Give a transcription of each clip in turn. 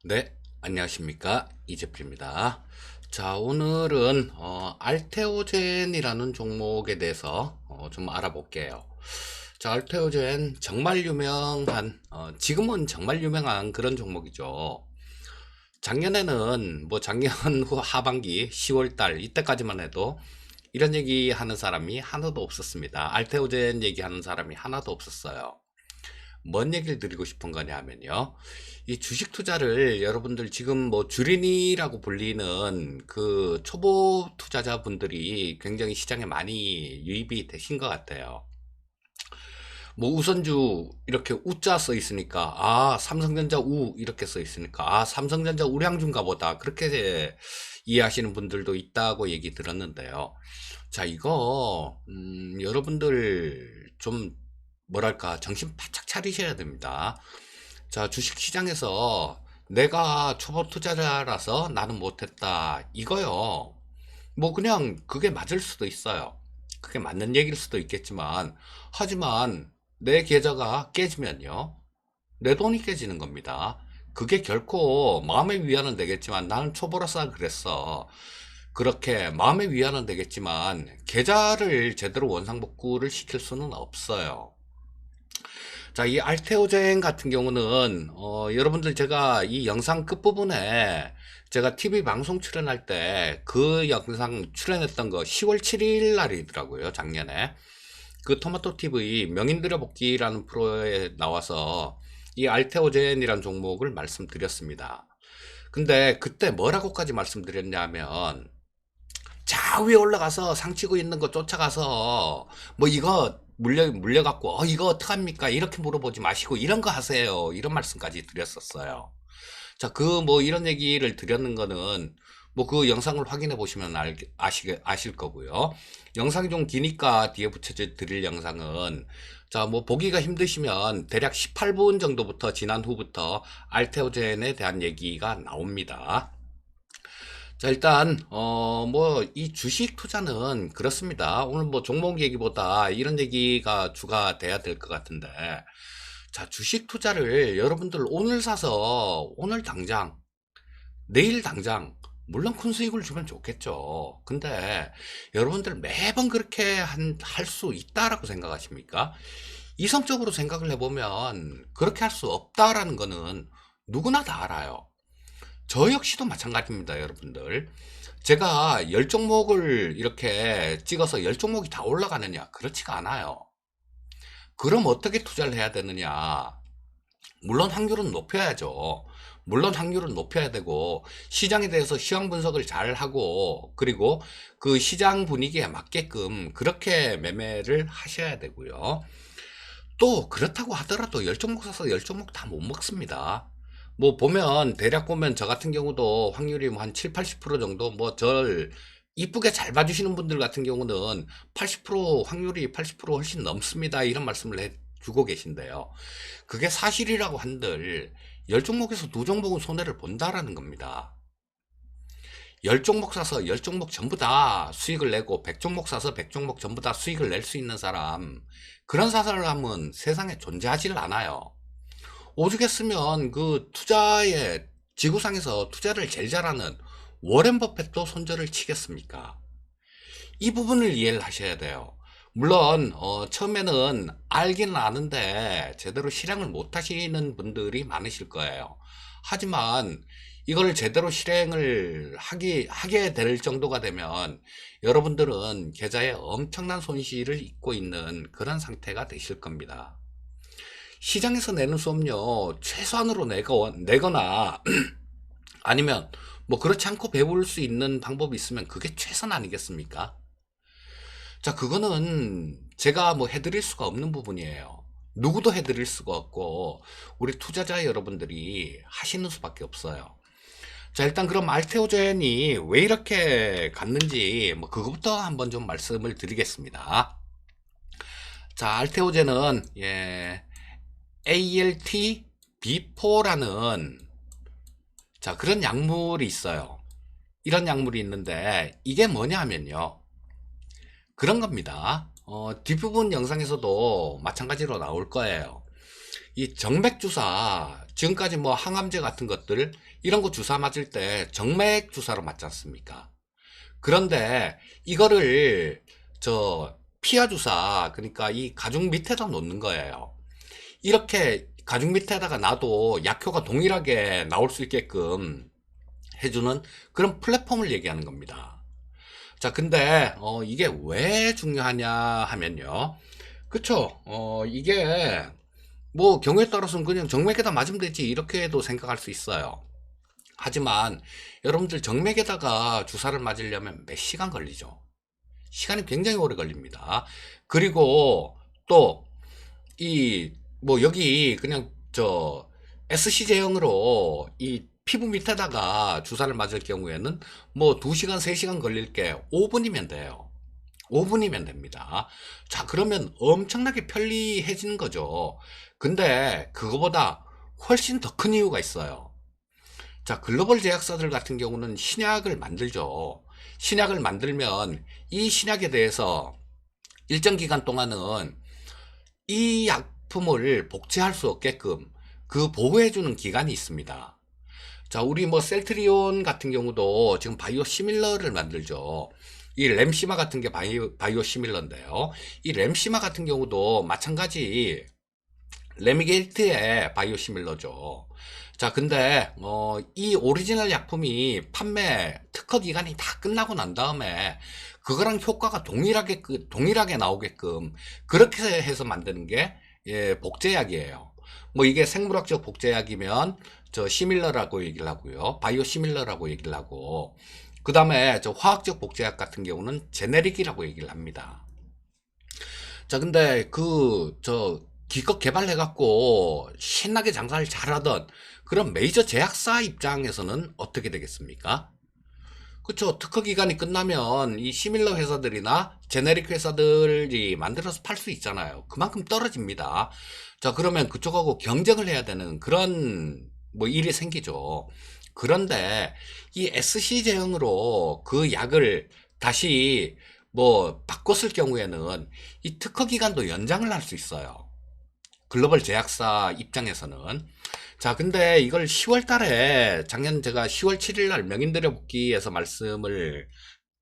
네, 안녕하십니까. 이재필입니다. 자, 오늘은 알테오젠이라는 종목에 대해서 좀 알아볼게요. 자, 알테오젠 정말 유명한, 지금은 정말 유명한 그런 종목이죠. 작년에는 뭐 작년 후 하반기 10월 달 이때까지만 해도 이런 얘기 하는 사람이 하나도 없었습니다. 알테오젠 얘기하는 사람이 하나도 없었어요. 뭔 얘기를 드리고 싶은 거냐 하면요. 이 주식 투자를 여러분들 지금 뭐 주린이라고 불리는 그 초보 투자자분들이 굉장히 시장에 많이 유입이 되신 것 같아요. 뭐 우선주 이렇게 우자 써 있으니까 삼성전자 우 이렇게 써 있으니까 삼성전자 우량주인가 보다 그렇게 이해하시는 분들도 있다고 얘기 들었는데요. 자, 이거 여러분들 좀 뭐랄까 정신 바짝 차리셔야 됩니다. 자, 주식시장에서 내가 초보 투자자라서 나는 못했다 이거요. 뭐 그냥 그게 맞을 수도 있어요. 그게 맞는 얘기일 수도 있겠지만, 하지만 내 계좌가 깨지면요, 내 돈이 깨지는 겁니다. 그게 결코 마음의 위안은 되겠지만 나는 초보라서 그랬어, 그렇게 마음의 위안은 되겠지만 계좌를 제대로 원상복구를 시킬 수는 없어요. 자, 이 알테오젠 같은 경우는 여러분들 제가 이 영상 끝부분에 제가 TV 방송 출연할 때 그 영상 출연했던 거 10월 7일 날이더라고요, 작년에. 그 토마토 TV 명인들의 복귀라는 프로에 나와서 이 알테오젠이라는 종목을 말씀드렸습니다. 근데 그때 뭐라고까지 말씀드렸냐면, 자 위에 올라가서 상치고 있는 거 쫓아가서 뭐 이거 물려갖고 이거 어떡합니까 이렇게 물어보지 마시고 이런 거 하세요, 이런 말씀까지 드렸었어요. 자, 그 뭐 이런 얘기를 드렸는 거는 뭐 그 영상을 확인해 보시면 아실 거고요. 영상이 좀 기니까 뒤에 붙여 드릴 영상은, 자, 뭐 보기가 힘드시면 대략 18분 정도부터 지난 후부터 알테오젠에 대한 얘기가 나옵니다. 자, 일단 뭐 이 주식 투자는 그렇습니다. 오늘 뭐 종목 얘기보다 이런 얘기가 주가 돼야 될 것 같은데, 자, 주식 투자를 여러분들 오늘 사서 오늘 당장, 내일 당장, 물론 큰 수익을 주면 좋겠죠. 근데 여러분들 매번 그렇게 할 수 있다라고 생각하십니까? 이성적으로 생각을 해보면 그렇게 할 수 없다라는 거는 누구나 다 알아요. 저 역시도 마찬가지입니다, 여러분들. 제가 열 종목을 이렇게 찍어서 열 종목이 다 올라가느냐? 그렇지가 않아요. 그럼 어떻게 투자를 해야 되느냐? 물론 확률은 높여야죠. 물론 확률은 높여야 되고, 시장에 대해서 시황 분석을 잘 하고, 그리고 그 시장 분위기에 맞게끔 그렇게 매매를 하셔야 되고요. 또 그렇다고 하더라도 열 종목 사서 열 종목 다 못 먹습니다. 뭐 보면 대략 보면 저 같은 경우도 확률이 뭐 한 7, 80% 정도, 뭐 절 이쁘게 잘 봐주시는 분들 같은 경우는 80% 확률이 80% 훨씬 넘습니다, 이런 말씀을 해주고 계신데요. 그게 사실이라고 한들 열 종목에서 두 종목은 손해를 본다라는 겁니다. 열 종목 사서 열 종목 전부 다 수익을 내고 100종목 사서 100종목 전부 다 수익을 낼 수 있는 사람, 그런 사람은 세상에 존재하지를 않아요. 오죽했으면 그 투자에, 지구상에서 투자를 제일 잘하는 워렌 버핏도 손절을 치겠습니까? 이 부분을 이해를 하셔야 돼요. 물론 처음에는 알기는 아는데 제대로 실행을 못 하시는 분들이 많으실 거예요. 하지만 이걸 제대로 실행을 하게 될 정도가 되면 여러분들은 계좌에 엄청난 손실을 입고 있는 그런 상태가 되실 겁니다. 시장에서 내는 수업료 최소한으로 내거나 아니면 뭐 그렇지 않고 배울 수 있는 방법이 있으면 그게 최선 아니겠습니까? 자, 그거는 제가 뭐 해드릴 수가 없는 부분이에요. 누구도 해드릴 수가 없고 우리 투자자 여러분들이 하시는 수밖에 없어요. 자, 일단 그럼 알테오젠이 왜 이렇게 갔는지 뭐 그거부터 한번 좀 말씀을 드리겠습니다. 자, 알테오젠은 ALT B4라는, 자, 그런 약물이 있어요. 이런 약물이 있는데 이게 뭐냐 하면요, 그런 겁니다. 뒷부분 영상에서도 마찬가지로 나올 거예요. 이 정맥주사, 지금까지 뭐 항암제 같은 것들 이런 거 주사 맞을 때 정맥 주사로 맞지 않습니까? 그런데 이거를 피하 주사, 그러니까 이 가죽 밑에다 놓는 거예요. 이렇게 가죽 밑에다가 놔도 약효가 동일하게 나올 수 있게끔 해주는 그런 플랫폼을 얘기하는 겁니다. 자, 근데 이게 왜 중요하냐 하면요. 그쵸? 이게 뭐 경우에 따라서는 그냥 정맥에다 맞으면 되지 이렇게도 생각할 수 있어요. 하지만 여러분들 정맥에다가 주사를 맞으려면 몇 시간 걸리죠. 시간이 굉장히 오래 걸립니다. 그리고 또 이 뭐 여기 그냥 SC 제형으로 이 피부 밑에다가 주사를 맞을 경우에는 뭐 2시간 3시간 걸릴 게 5분이면 돼요. 5분이면 됩니다. 자, 그러면 엄청나게 편리해지는 거죠. 근데 그거보다 훨씬 더 큰 이유가 있어요. 자, 글로벌 제약사들 같은 경우는 신약을 만들죠. 신약을 만들면 이 신약에 대해서 일정 기간 동안은 이 약품을 복제할 수 없게끔 그 보호해주는 기간이 있습니다. 자, 우리 뭐 셀트리온 같은 경우도 지금 바이오 시밀러를 만들죠. 이 램시마 같은 게 바이오 시밀러인데요. 이 램시마 같은 경우도 마찬가지 레미게이트의 바이오 시밀러죠. 자, 근데 이 오리지널 약품이 판매 특허 기간이 다 끝나고 난 다음에 그거랑 효과가 동일하게 나오게끔 그렇게 해서 만드는 게 복제약이에요. 뭐 이게 생물학적 복제약이면 시밀러라고 얘기를 하고요. 바이오 시밀러라고 얘기를 하고, 그 다음에 화학적 복제약 같은 경우는 제네릭이라고 얘기를 합니다. 자, 근데 기껏 개발해갖고 신나게 장사를 잘하던 그런 메이저 제약사 입장에서는 어떻게 되겠습니까? 그쵸. 특허 기간이 끝나면 이 시밀러 회사들이나 제네릭 회사들이 만들어서 팔 수 있잖아요. 그만큼 떨어집니다. 자, 그러면 그쪽하고 경쟁을 해야 되는 그런 뭐 일이 생기죠. 그런데 이 SC 제형으로 그 약을 다시 뭐 바꿨을 경우에는 이 특허 기간도 연장을 할 수 있어요. 글로벌 제약사 입장에서는. 자, 근데 이걸 10월 달에, 작년 제가 10월 7일 날 명인들의 복귀에서 말씀을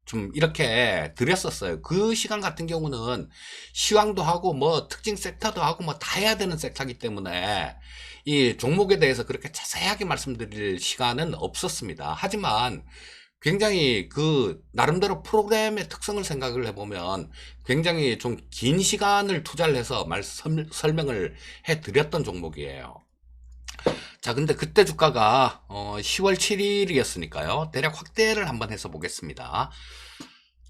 좀 이렇게 드렸었어요. 그 시간 같은 경우는 시황도 하고 뭐 특징 섹터도 하고 뭐 다 해야 되는 섹터이기 때문에 이 종목에 대해서 그렇게 자세하게 말씀드릴 시간은 없었습니다. 하지만 굉장히 그 나름대로 프로그램의 특성을 생각을 해보면 굉장히 좀 긴 시간을 투자를 해서 설명을 해드렸던 종목이에요. 자, 근데 그때 주가가 10월 7일이었으니까요. 대략 확대를 한번 해서 보겠습니다.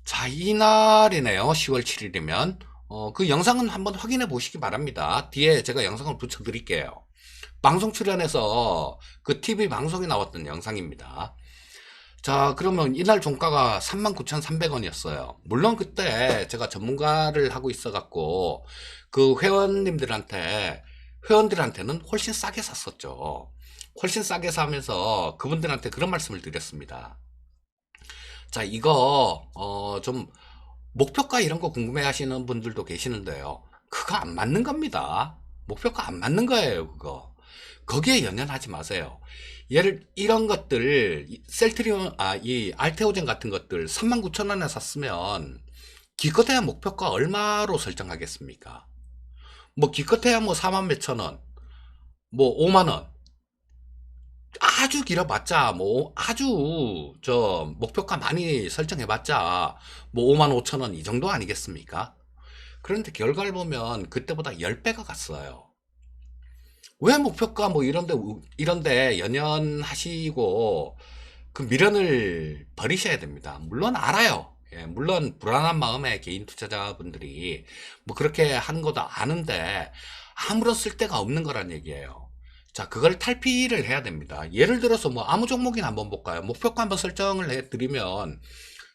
자, 이날이네요. 10월 7일이면 그 영상은 한번 확인해 보시기 바랍니다. 뒤에 제가 영상을 붙여 드릴게요. 방송 출연해서 그 TV 방송에 나왔던 영상입니다. 자, 그러면 이날 종가가 39,300원이었어요. 물론 그때 제가 전문가를 하고 있어갖고 그 회원들한테는 훨씬 싸게 샀었죠. 훨씬 싸게 사면서 그분들한테 그런 말씀을 드렸습니다. 자, 이거 좀 목표가 이런 거 궁금해 하시는 분들도 계시는데요. 그거 안 맞는 겁니다. 목표가 안 맞는 거예요, 그거. 거기에 연연하지 마세요. 이런 것들, 셀트리온, 이 알테오젠 같은 것들 39,000원에 샀으면 기껏해야 목표가 얼마로 설정하겠습니까? 뭐 기껏해야 뭐 4만 몇천 원, 뭐 5만 원. 아주 길어봤자 뭐 아주 목표가 많이 설정해봤자 뭐 5만 5천 원 이 정도 아니겠습니까? 그런데 결과를 보면 그때보다 10배가 갔어요. 왜 목표가 뭐 이런데 연연하시고 그 미련을 버리셔야 됩니다. 물론 알아요. 예, 물론 불안한 마음에 개인 투자자분들이 뭐 그렇게 하는 것도 아는데 아무런 쓸데가 없는 거란 얘기예요. 자, 그걸 탈피를 해야 됩니다. 예를 들어서 뭐 아무 종목이나 한번 볼까요? 목표가 한번 설정을 해드리면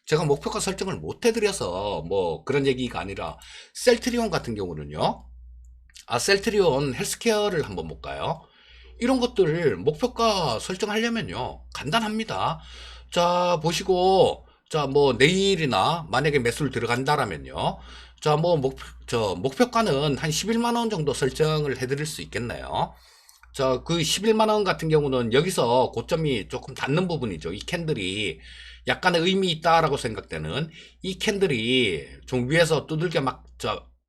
제가 목표가 설정을 못 해드려서 뭐 그런 얘기가 아니라 셀트리온 같은 경우는요. 셀트리온 헬스케어를 한번 볼까요? 이런 것들 목표가 설정하려면요. 간단합니다. 자, 보시고, 자, 뭐 내일이나 만약에 매수를 들어간다라면요. 자, 뭐 목표가는 한 11만 원 정도 설정을 해드릴 수 있겠네요. 자, 그 11만원 같은 경우는 여기서 고점이 조금 닿는 부분이죠. 이 캔들이 약간의 의미 있다라고 생각되는 이 캔들이 좀 위에서 두들겨 막,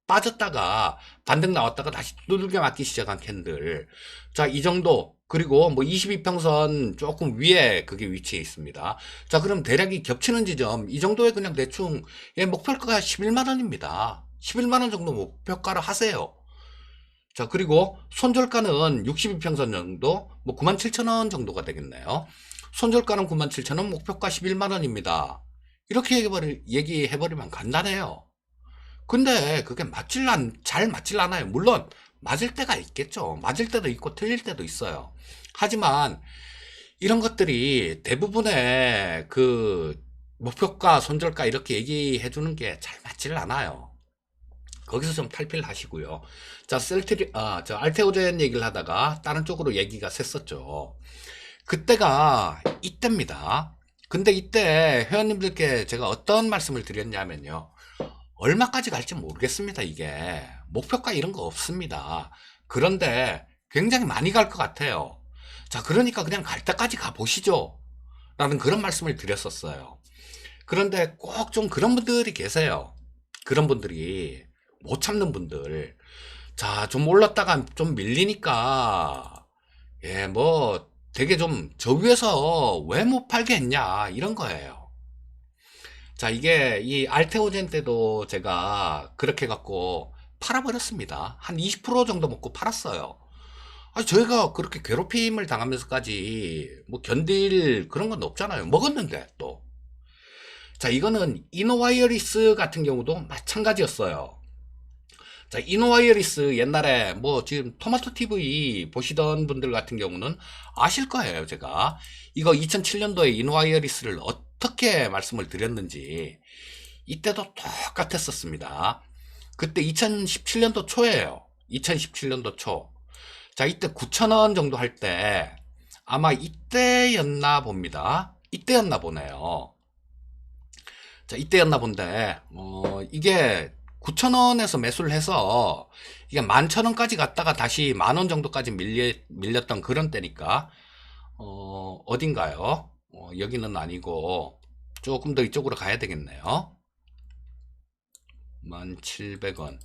빠졌다가 반등 나왔다가 다시 두들겨 맞기 시작한 캔들. 자, 이 정도. 그리고 뭐 22평선 조금 위에 그게 위치해 있습니다. 자, 그럼 대략이 겹치는 지점. 이 정도에 그냥 대충, 예, 목표가가 11만원입니다. 11만원 정도 목표가를 하세요. 자, 그리고 손절가는 62평선 정도, 뭐 97,000원 정도가 되겠네요. 손절가는 97,000원, 목표가 11만원입니다. 이렇게 얘기해버리면 간단해요. 근데 그게 잘 맞질 않아요. 물론, 맞을 때가 있겠죠. 맞을 때도 있고, 틀릴 때도 있어요. 하지만, 이런 것들이 대부분의 그, 목표가, 손절가 이렇게 얘기해 주는 게 잘 맞질 않아요. 거기서 좀 탈피를 하시고요. 자, 저 알테오젠 얘기를 하다가 다른 쪽으로 얘기가 샜었죠. 그때가 이때입니다. 근데 이때 회원님들께 제가 어떤 말씀을 드렸냐면요. 얼마까지 갈지 모르겠습니다, 이게. 목표가 이런 거 없습니다. 그런데 굉장히 많이 갈 것 같아요. 자, 그러니까 그냥 갈 때까지 가보시죠. 라는 그런 말씀을 드렸었어요. 그런데 꼭 좀 그런 분들이 계세요. 그런 분들이 못 참는 분들. 자, 좀 올랐다가 좀 밀리니까, 예, 뭐, 되게 좀, 저 위에서 왜 못 팔게 했냐, 이런 거예요. 자, 이게, 이 알테오젠 때도 제가 그렇게 갖고 팔아버렸습니다. 한 20% 정도 먹고 팔았어요. 아니, 저희가 그렇게 괴롭힘을 당하면서까지 뭐 견딜 그런 건 없잖아요. 먹었는데, 또. 자, 이거는 이노와이어리스 같은 경우도 마찬가지였어요. 자, 이노와이어리스 옛날에 뭐 지금 토마토 TV 보시던 분들 같은 경우는 아실 거예요, 제가. 이거 2007년도에 이노와이어리스를 어떻게 말씀을 드렸는지. 이때도 똑같았었습니다. 그때 2017년도 초예요. 2017년도 초. 자, 이때 9,000원 정도 할 때 아마 이때였나 봅니다. 이때였나 보네요. 자, 이때였나 본데, 이게 9,000원에서 매수를 해서 이게 11,000원까지 갔다가 다시 10,000원 정도까지 밀렸던 그런 때니까, 어딘가요? 여기는 아니고, 조금 더 이쪽으로 가야 되겠네요. 1,700원.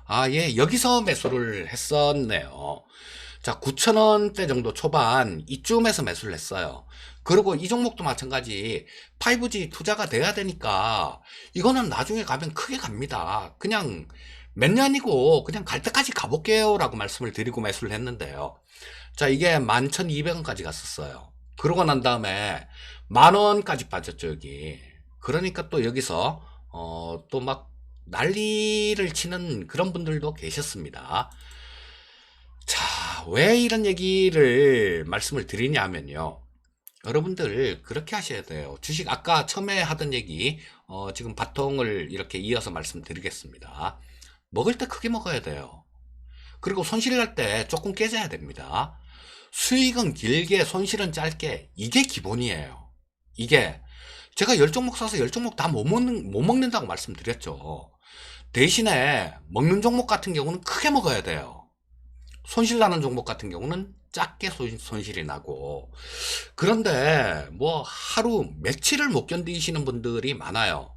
아, 예, 여기서 매수를 했었네요. 자, 9,000원대 정도 초반 이쯤에서 매수를 했어요. 그리고 이 종목도 마찬가지 5G 투자가 돼야 되니까 이거는 나중에 가면 크게 갑니다. 그냥 몇 년이고 그냥 갈 때까지 가볼게요 라고 말씀을 드리고 매수를 했는데요. 자, 이게 11,200원까지 갔었어요. 그러고 난 다음에 10,000원까지 빠졌죠, 여기. 그러니까 또 여기서 또 막 난리를 치는 그런 분들도 계셨습니다. 자, 왜 이런 얘기를 말씀을 드리냐면요. 여러분들 그렇게 하셔야 돼요. 주식 아까 처음에 하던 얘기 지금 바통을 이렇게 이어서 말씀드리겠습니다. 먹을 때 크게 먹어야 돼요. 그리고 손실 날 때 조금 깨져야 됩니다. 수익은 길게 손실은 짧게 이게 기본이에요. 이게 제가 10종목 사서 10종목 다 못 먹는다고 말씀드렸죠. 대신에 먹는 종목 같은 경우는 크게 먹어야 돼요. 손실 나는 종목 같은 경우는 작게 손실이 나고. 그런데 뭐 하루 며칠을 못 견디시는 분들이 많아요.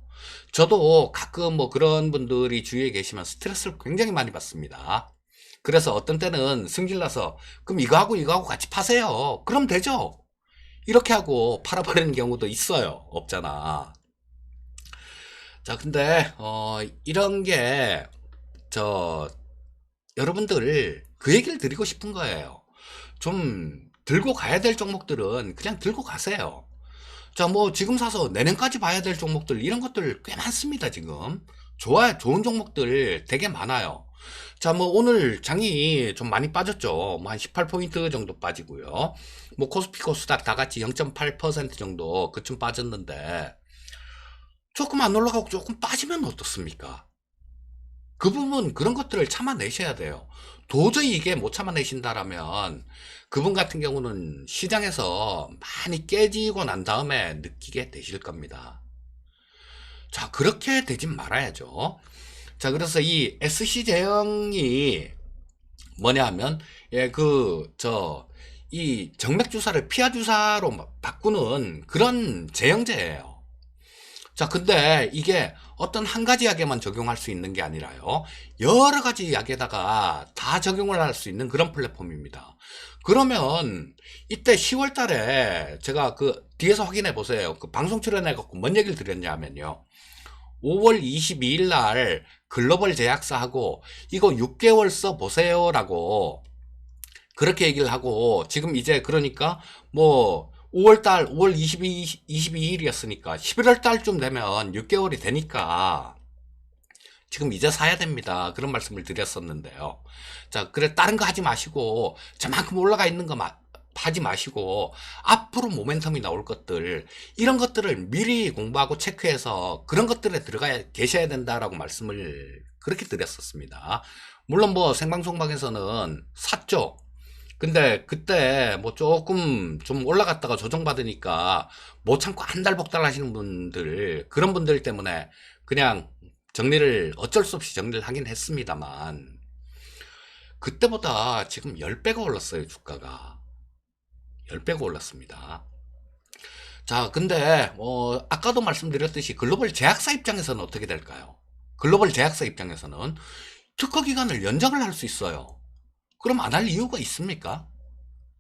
저도 가끔 뭐 그런 분들이 주위에 계시면 스트레스를 굉장히 많이 받습니다. 그래서 어떤 때는 승질나서 그럼 이거하고 같이 파세요. 그럼 되죠. 이렇게 하고 팔아버리는 경우도 있어요. 없잖아. 자, 근데 이런 게 저 여러분들 그 얘기를 드리고 싶은 거예요. 좀 들고 가야 될 종목들은 그냥 들고 가세요. 자, 뭐 지금 사서 내년까지 봐야 될 종목들 이런 것들 꽤 많습니다, 지금. 좋은 종목들 되게 많아요. 자, 뭐 오늘 장이 좀 많이 빠졌죠. 뭐 한 18포인트 정도 빠지고요. 뭐 코스피 코스닥 다 같이 0.8% 정도 그쯤 빠졌는데 조금 안 올라가고 조금 빠지면 어떻습니까? 그 부분 그런 것들을 참아내셔야 돼요. 도저히 이게 못 참아내신다라면 그분 같은 경우는 시장에서 많이 깨지고 난 다음에 느끼게 되실 겁니다. 자, 그렇게 되진 말아야죠. 자, 그래서 이 SC제형이 뭐냐 하면, 예, 이 정맥주사를 피하주사로 바꾸는 그런 제형제예요. 자, 근데 이게 어떤 한 가지 약에만 적용할 수 있는 게 아니라요. 여러 가지 약에다가 다 적용을 할 수 있는 그런 플랫폼입니다. 그러면 이때 10월 달에 제가 그 뒤에서 확인해 보세요. 그 방송 출연해 갖고 뭔 얘기를 드렸냐면요. 5월 22일 날 글로벌 제약사하고 이거 6개월 써 보세요라고 그렇게 얘기를 하고, 지금 이제 그러니까 뭐 5월 22일이었으니까 11월 달쯤 되면 6개월이 되니까 지금 이제 사야 됩니다. 그런 말씀을 드렸었는데요. 자, 그래 다른 거 하지 마시고 저만큼 올라가 있는 거 하지 마시고 앞으로 모멘텀이 나올 것들, 이런 것들을 미리 공부하고 체크해서 그런 것들에 들어가 계셔야 된다라고 말씀을 그렇게 드렸었습니다. 물론 뭐 생방송방에서는 샀죠. 근데 그때 뭐 조금 좀 올라갔다가 조정받으니까 못 참고 한 달 복달 하시는 분들, 그런 분들 때문에 그냥 정리를 어쩔 수 없이 정리를 하긴 했습니다만, 그때보다 지금 10배가 올랐어요. 주가가 10배가 올랐습니다. 자, 근데 아까도 말씀드렸듯이 글로벌 제약사 입장에서는 어떻게 될까요? 글로벌 제약사 입장에서는 특허 기간을 연장을 할 수 있어요. 그럼 안 할 이유가 있습니까?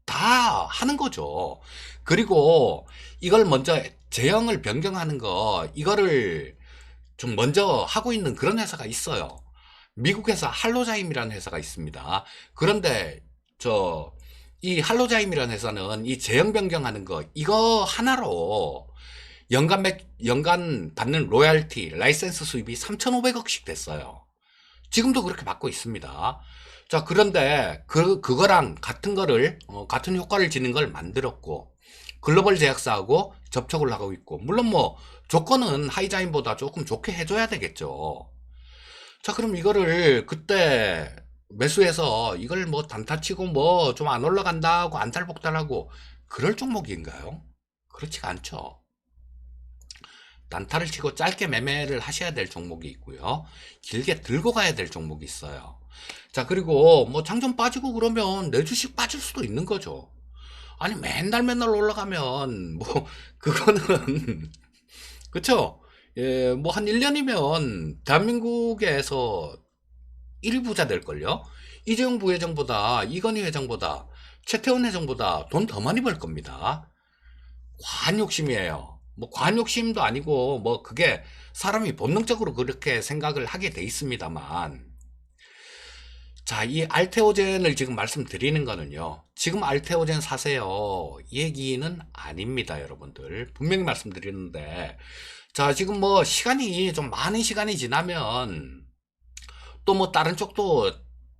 다 하는 거죠. 그리고 이걸 먼저 제형을 변경하는 거, 이거를 좀 먼저 하고 있는 그런 회사가 있어요. 미국에서 할로자임이라는 회사가 있습니다. 그런데 이 할로자임이라는 회사는 이 제형 변경하는 거, 이거 하나로 연간 받는 로얄티, 라이센스 수입이 3,500억씩 됐어요. 지금도 그렇게 받고 있습니다. 자, 그런데 그거랑 같은 거를 같은 효과를 지닌 걸 만들었고 글로벌 제약사하고 접촉을 하고 있고, 물론 뭐 조건은 하이자인보다 조금 좋게 해줘야 되겠죠. 자, 그럼 이거를 그때 매수해서 이걸 뭐 단타치고 뭐 좀 안 올라간다고 안달복달하고 그럴 종목인가요? 그렇지가 않죠. 단타를 치고 짧게 매매를 하셔야 될 종목이 있고요. 길게 들고 가야 될 종목이 있어요. 자, 그리고 뭐 장좀 빠지고 그러면 내 주식 빠질 수도 있는 거죠. 아니, 맨날 올라가면 뭐 그거는 그쵸? 예, 뭐 한 1년이면 대한민국에서 1위 부자 될걸요? 이재용 부회장보다, 이건희 회장보다, 최태원 회장보다 돈 더 많이 벌 겁니다. 과한 욕심이에요. 뭐 과한 욕심도 아니고 뭐 그게 사람이 본능적으로 그렇게 생각을 하게 돼 있습니다만, 자, 이 알테오젠을 지금 말씀드리는 거는요, 지금 알테오젠 사세요 얘기는 아닙니다. 여러분들 분명히 말씀드리는데, 자, 지금 뭐 시간이 좀 많은 시간이 지나면 또 뭐 다른 쪽도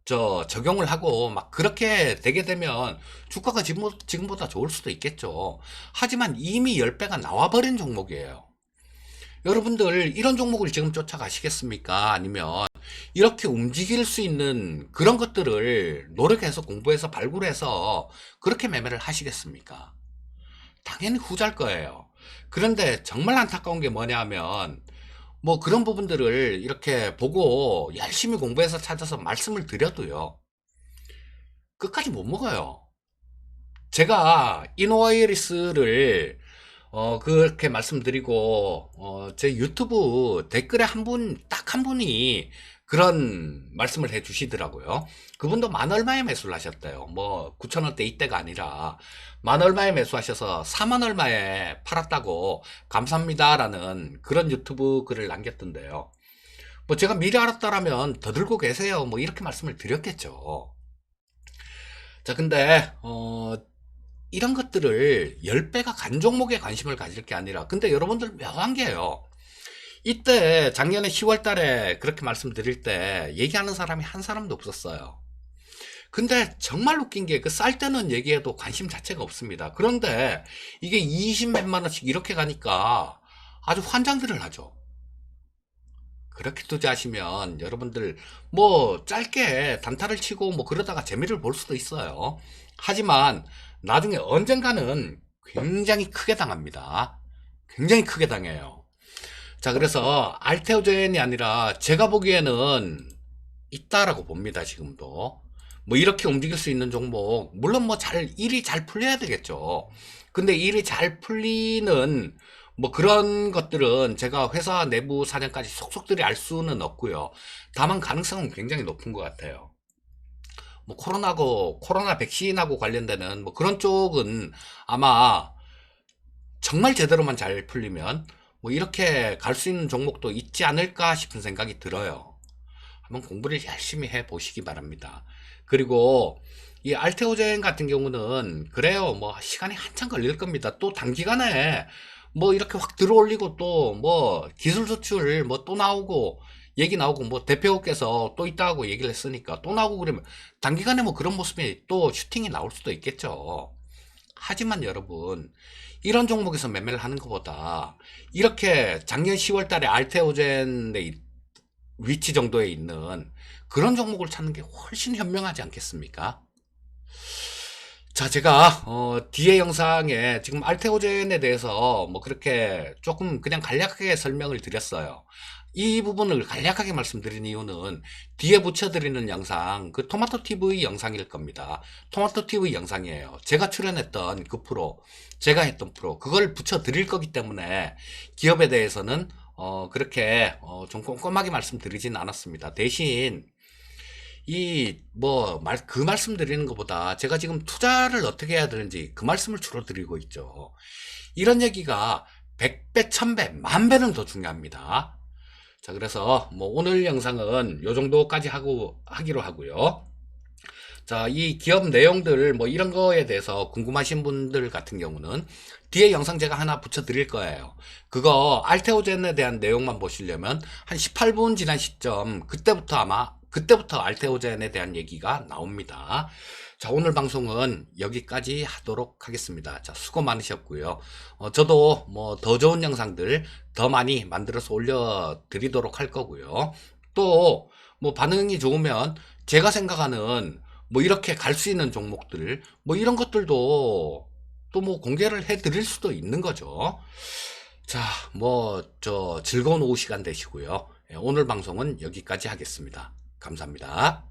적용을 하고 막 그렇게 되게 되면 주가가 지금보다 좋을 수도 있겠죠. 하지만 이미 10배가 나와버린 종목이에요. 여러분들 이런 종목을 지금 쫓아가시겠습니까? 아니면 이렇게 움직일 수 있는 그런 것들을 노력해서 공부해서 발굴해서 그렇게 매매를 하시겠습니까? 당연히 후자일 거예요. 그런데 정말 안타까운 게 뭐냐 하면, 뭐 그런 부분들을 이렇게 보고 열심히 공부해서 찾아서 말씀을 드려도요, 끝까지 못 먹어요. 제가 이노와이리스를 그렇게 말씀드리고 제 유튜브 댓글에 딱 한 분이 그런 말씀을 해 주시더라고요. 그분도 만 얼마에 매수를 하셨대요. 뭐 9,000원대 이때가 아니라 만 얼마에 매수하셔서 4만 얼마에 팔았다고 감사합니다라는 그런 유튜브 글을 남겼던데요. 뭐 제가 미리 알았다라면 더 들고 계세요, 뭐 이렇게 말씀을 드렸겠죠. 자, 근데 이런 것들을 10배가 간 종목에 관심을 가질 게 아니라, 근데 여러분들 묘한 게요, 이때 작년에 10월 달에 그렇게 말씀드릴 때 얘기하는 사람이 한 사람도 없었어요. 근데 정말 웃긴 게 그 쌀 때는 얘기해도 관심 자체가 없습니다. 그런데 이게 20몇만 원씩 이렇게 가니까 아주 환장들을 하죠. 그렇게 투자하시면 여러분들 뭐 짧게 단타를 치고 뭐 그러다가 재미를 볼 수도 있어요. 하지만 나중에 언젠가는 굉장히 크게 당합니다. 굉장히 크게 당해요. 자, 그래서 알테오젠이 아니라 제가 보기에는 있다라고 봅니다. 지금도 뭐 이렇게 움직일 수 있는 종목, 물론 뭐 일이 잘 풀려야 되겠죠. 근데 일이 잘 풀리는 뭐 그런 것들은 제가 회사 내부 사정까지 속속들이 알 수는 없고요. 다만 가능성은 굉장히 높은 것 같아요. 뭐 코로나 백신하고 관련되는 뭐 그런 쪽은 아마 정말 제대로만 잘 풀리면 뭐 이렇게 갈 수 있는 종목도 있지 않을까 싶은 생각이 들어요. 한번 공부를 열심히 해 보시기 바랍니다. 그리고 이 알테오젠 같은 경우는 그래요. 뭐 시간이 한참 걸릴 겁니다. 또 단기간에 뭐 이렇게 확 들어올리고 또 뭐 기술 수출 뭐 또 나오고 얘기 나오고 뭐 대표께서 또 있다고 얘기를 했으니까 또 나오고 그러면 단기간에 뭐 그런 모습이 또 슈팅이 나올 수도 있겠죠. 하지만 여러분, 이런 종목에서 매매를 하는 것보다 이렇게 작년 10월 달에 알테오젠의 위치 정도에 있는 그런 종목을 찾는 게 훨씬 현명하지 않겠습니까? 자, 제가 뒤에 영상에 지금 알테오젠에 대해서 뭐 그렇게 조금 그냥 간략하게 설명을 드렸어요. 이 부분을 간략하게 말씀드린 이유는 뒤에 붙여드리는 영상, 그 토마토 TV 영상일 겁니다. 토마토 TV 영상이에요. 제가 출연했던 그 프로, 제가 했던 프로, 그걸 붙여드릴 거기 때문에 기업에 대해서는 그렇게 좀 꼼꼼하게 말씀드리진 않았습니다. 대신 그 말씀 드리는 것보다 제가 지금 투자를 어떻게 해야 되는지 그 말씀을 주로 드리고 있죠. 이런 얘기가 100배, 1000배, 만배는 더 중요합니다. 자, 그래서 뭐 오늘 영상은 요 정도까지 하기로 하고요. 자, 이 기업 내용들 뭐 이런 거에 대해서 궁금하신 분들 같은 경우는 뒤에 영상 제가 하나 붙여 드릴 거예요. 그거 알테오젠에 대한 내용만 보시려면 한 18분 지난 시점 그때부터 알테오젠에 대한 얘기가 나옵니다. 자, 오늘 방송은 여기까지 하도록 하겠습니다. 자, 수고 많으셨고요. 저도 뭐 더 좋은 영상들 더 많이 만들어서 올려드리도록 할 거고요. 또 뭐 반응이 좋으면 제가 생각하는 뭐 이렇게 갈 수 있는 종목들 뭐 이런 것들도 또 뭐 공개를 해 드릴 수도 있는 거죠. 자, 뭐 즐거운 오후 시간 되시고요. 오늘 방송은 여기까지 하겠습니다. 감사합니다.